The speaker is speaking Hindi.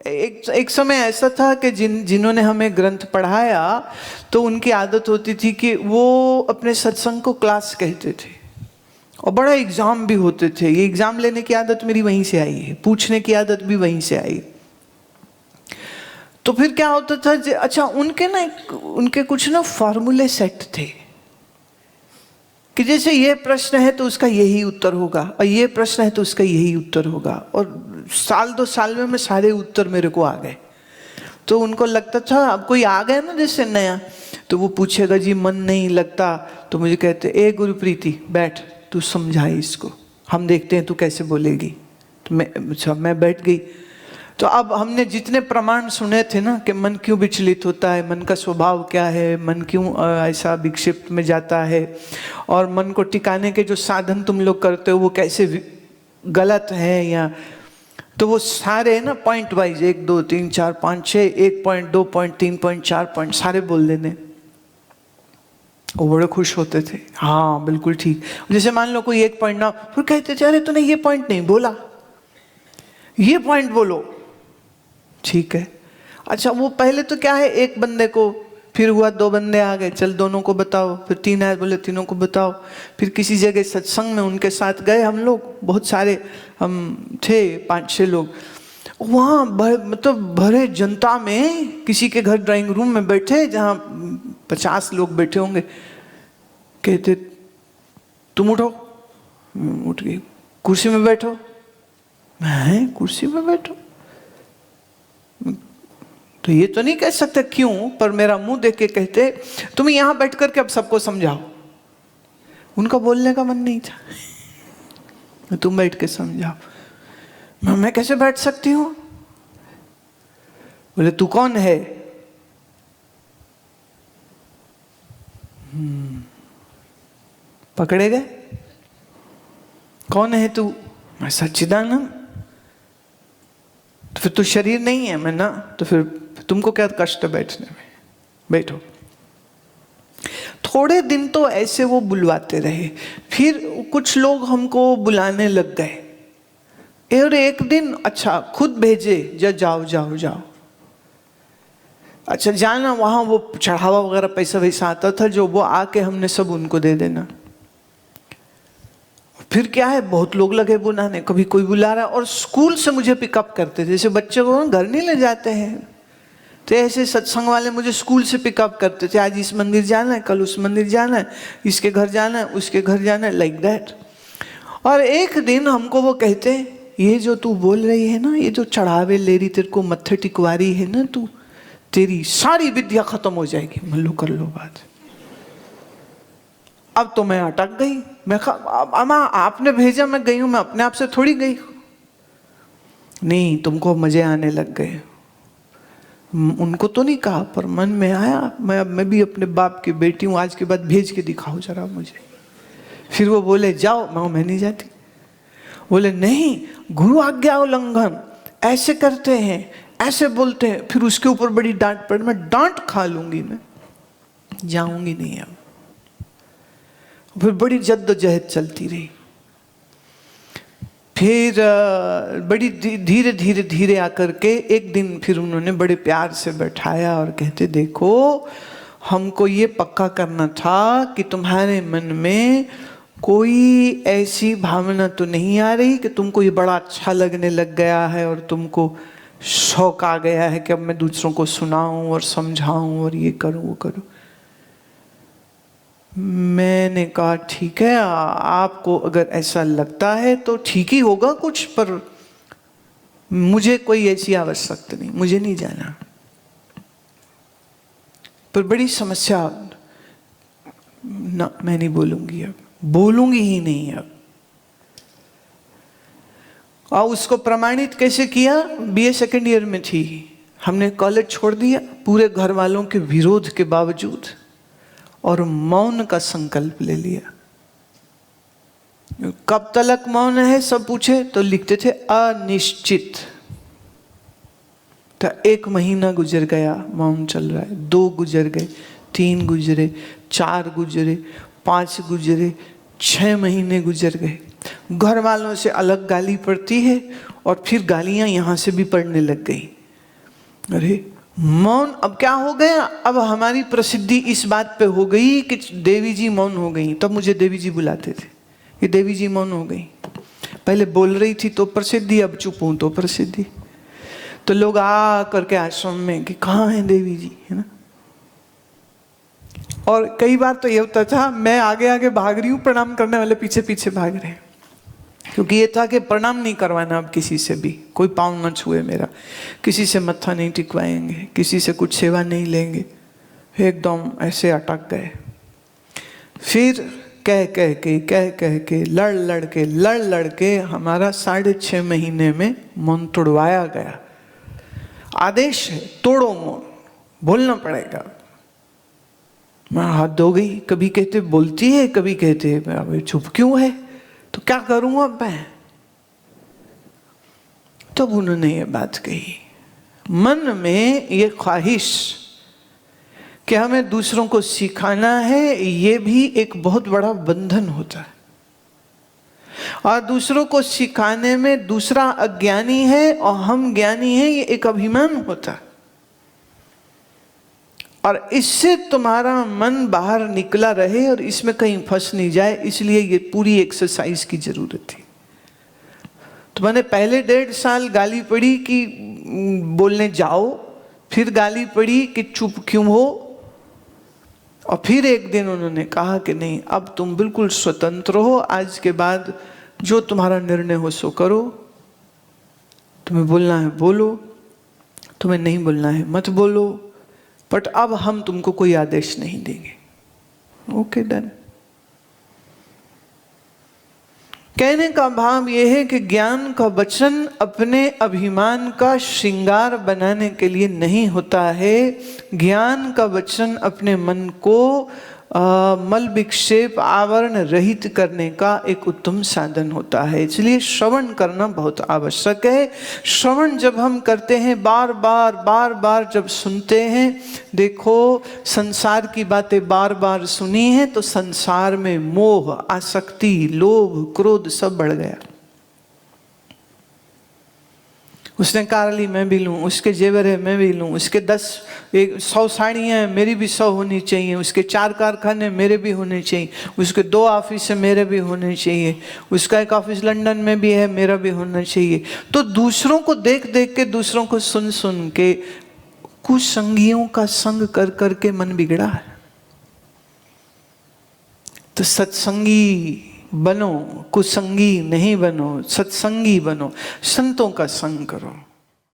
एक समय ऐसा था कि जिन्होंने हमें ग्रंथ पढ़ाया तो उनकी आदत होती थी कि वो अपने सत्संग को क्लास कहते थे और बड़ा एग्जाम भी होते थे। ये एग्जाम लेने की आदत मेरी वहीं से आई है, पूछने की आदत भी वहीं से आई। तो फिर क्या होता था, अच्छा उनके कुछ ना फॉर्मूले सेट थे कि जैसे ये प्रश्न है तो उसका यही उत्तर होगा और ये प्रश्न है तो उसका यही उत्तर होगा, और साल 2 साल में सारे उत्तर मेरे को आ गए। तो उनको लगता था अब कोई आ गया ना जैसे नया, तो वो पूछेगा जी मन नहीं लगता, तो मुझे कहते ए गुरुप्रीति बैठ, तू समझाए इसको, हम देखते हैं तू कैसे बोलेगी। तो मैं बैठ गई। तो अब हमने जितने प्रमाण सुने थे ना कि मन क्यों विचलित होता है, मन का स्वभाव क्या है, मन क्यों ऐसा विक्षिप्त में जाता है, और मन को टिकाने के जो साधन तुम लोग करते हो वो कैसे गलत है, या तो वो सारे ना point wise 1 2 3 4 5 6 1 point 2 point 3 point 4 point सारे बोल देने। वो बड़े खुश होते थे, हाँ बिल्कुल ठीक। जैसे मान लो कोई 1 पॉइंट ना, फिर कहते थे अरे तूने ये पॉइंट नहीं बोला, ये पॉइंट बोलो। ठीक है, अच्छा वो पहले तो क्या है, एक बंदे को, फिर हुआ 2 बंदे आ गए, चल दोनों को बताओ, फिर 3 आए, बोले तीनों को बताओ। फिर किसी जगह सत्संग में उनके साथ गए हम लोग, बहुत सारे हम थे 5-6 लोग वहाँ, मतलब भरे जनता में, किसी के घर ड्राइंग रूम में बैठे जहाँ 50 लोग बैठे होंगे। कहते तुम उठो, उठ गई, कुर्सी में बैठो। मैं कुर्सी में बैठो तो ये तो नहीं कह सकते क्यों, पर मेरा मुंह देख के कहते तुम यहां बैठ करके अब सबको समझाओ। उनका बोलने का मन नहीं था, तुम बैठ के समझाओ। मैं कैसे बैठ सकती हूं? बोले तू कौन है? पकड़े गए, कौन है तू? मैं सच्चिदानंद। तो फिर तू शरीर नहीं है? मैं ना। तो फिर तुमको क्या कष्ट है बैठने में? बैठो। थोड़े दिन तो ऐसे वो बुलवाते रहे, फिर कुछ लोग हमको बुलाने लग गए और एक दिन अच्छा खुद भेजे, जाओ जाओ जाओ। अच्छा जाना, वहां वो चढ़ावा वगैरह पैसा वैसा आता था जो वो आके हमने सब उनको दे देना। फिर क्या है, बहुत लोग लगे बुलाने, कभी कोई बुला रहा, और स्कूल से मुझे पिकअप करते थे, जैसे बच्चे को घर नहीं ले जाते हैं, तो ऐसे सत्संग वाले मुझे स्कूल से पिकअप करते थे। आज इस मंदिर जाना है, कल उस मंदिर जाना है, इसके घर जाना है, उसके घर जाना है, लाइक दैट। और एक दिन हमको वो कहते ये जो तू बोल रही है ना, ये जो चढ़ावे ले रही, तेरे को मत्थे टिकवा रही है ना तू, तेरी सारी विद्या खत्म हो जाएगी। मान लो कर लो बात। अब तो मैं अटक गई। मैं अम्मा आपने भेजा, मैं गई हूं, मैं अपने आप से थोड़ी गई। नहीं, तुमको मजे आने लग गए। उनको तो नहीं कहा, पर मन में आया, मैं भी अपने बाप की बेटी हूं, आज के बाद भेज के दिखाओ जरा मुझे। फिर वो बोले जाओ, मैं नहीं जाती। बोले नहीं, गुरु आज्ञा उल्लंघन, ऐसे करते हैं, ऐसे बोलते हैं। फिर उसके ऊपर बड़ी डांट पड़ी, मैं डांट खा लूंगी, मैं जाऊंगी नहीं अब। फिर बड़ी जद्दोजहद चलती रही। फिर बड़ी धीरे धीरे धीरे आकर के एक दिन फिर उन्होंने बड़े प्यार से बैठाया और कहते देखो, हमको ये पक्का करना था कि तुम्हारे मन में कोई ऐसी भावना तो नहीं आ रही कि तुमको ये बड़ा अच्छा लगने लग गया है और तुमको शौक आ गया है कि अब मैं दूसरों को सुनाऊं और समझाऊं और ये करूं वो करूं। मैंने कहा ठीक है, आपको अगर ऐसा लगता है तो ठीक ही होगा कुछ, पर मुझे कोई ऐसी आवश्यकता नहीं, मुझे नहीं जाना। पर बड़ी समस्या ना, मैं नहीं बोलूंगी, अब बोलूंगी ही नहीं अब। और उसको प्रमाणित कैसे किया? बीए सेकेंड ईयर में थी, हमने कॉलेज छोड़ दिया पूरे घर वालों के विरोध के बावजूद, और मौन का संकल्प ले लिया। कब तक मौन है सब पूछे तो लिखते थे अनिश्चित। तो 1 महीना गुजर गया, मौन चल रहा है, 2 गुजर गए, 3 गुजरे, 4 गुजरे, 5 गुजरे, 6 महीने गुजर गए। घर वालों से अलग गाली पड़ती है और फिर गालियां यहां से भी पड़ने लग गई। अरे मौन अब क्या हो गया, अब हमारी प्रसिद्धि इस बात पे हो गई कि देवी जी मौन हो गई। तब मुझे देवी जी बुलाते थे, ये देवी जी मौन हो गई। पहले बोल रही थी तो प्रसिद्धि, अब चुप हूं तो प्रसिद्धि। तो लोग आ करके आश्रम में कि कहाँ है देवी जी, है ना। और कई बार तो ये होता था, मैं आगे आगे भाग रही हूँ, प्रणाम करने वाले पीछे पीछे भाग रहे हैं, क्योंकि ये था कि प्रणाम नहीं करवाना अब किसी से भी, कोई पाँव न छुए मेरा, किसी से मत्था नहीं टिकवाएंगे, किसी से कुछ सेवा नहीं लेंगे। एकदम ऐसे अटक गए। फिर कह कह के लड़ लड़ के हमारा 6.5 महीने में मौन तोड़वाया गया। आदेश है, तोड़ो मौन, बोलना पड़ेगा। मैं हाथ धो गई, कभी कहते बोलती है, कभी कहते अबे चुप क्यों है, तो क्या करूं अब मैं। तब उन्होंने ये बात कही, मन में ये ख्वाहिश कि हमें दूसरों को सिखाना है, ये भी एक बहुत बड़ा बंधन होता है। और दूसरों को सिखाने में दूसरा अज्ञानी है और हम ज्ञानी हैं, ये एक अभिमान होता है। और इससे तुम्हारा मन बाहर निकला रहे और इसमें कहीं फंस नहीं जाए, इसलिए ये पूरी एक्सरसाइज की जरूरत थी। तो मैंने पहले 1.5 साल गाली पड़ी कि बोलने जाओ, फिर गाली पड़ी कि चुप क्यों हो, और फिर एक दिन उन्होंने कहा कि नहीं, अब तुम बिल्कुल स्वतंत्र हो, आज के बाद जो तुम्हारा निर्णय हो सो करो, तुम्हें बोलना है बोलो, तुम्हें नहीं बोलना है मत बोलो, बट अब हम तुमको कोई आदेश नहीं देंगे। Okay done. कहने का भाव यह है कि ज्ञान का वचन अपने अभिमान का श्रृंगार बनाने के लिए नहीं होता है। ज्ञान का वचन अपने मन को मल विक्षेप आवरण रहित करने का एक उत्तम साधन होता है। इसलिए श्रवण करना बहुत आवश्यक है। श्रवण जब हम करते हैं, बार बार जब सुनते हैं, देखो संसार की बातें बार बार सुनी हैं तो संसार में मोह, आसक्ति, लोभ, क्रोध सब बढ़ गया। उसने कार ली मैं भी लूँ, उसके जेवर है मैं भी लूँ, उसके 100 साड़ियाँ हैं मेरी भी 100 होनी चाहिए, उसके 4 कारखाने मेरे भी होने चाहिए, उसके 2 ऑफिस है मेरे भी होने चाहिए, उसका एक ऑफिस लंदन में भी है मेरा भी होना चाहिए। तो दूसरों को देख देख के, दूसरों को सुन सुन के, कुछ संगियों का संग कर कर के मन बिगड़ा है। तो सत्संगी बनो, कुसंगी नहीं बनो, सत्संगी बनो, संतों का संग करो।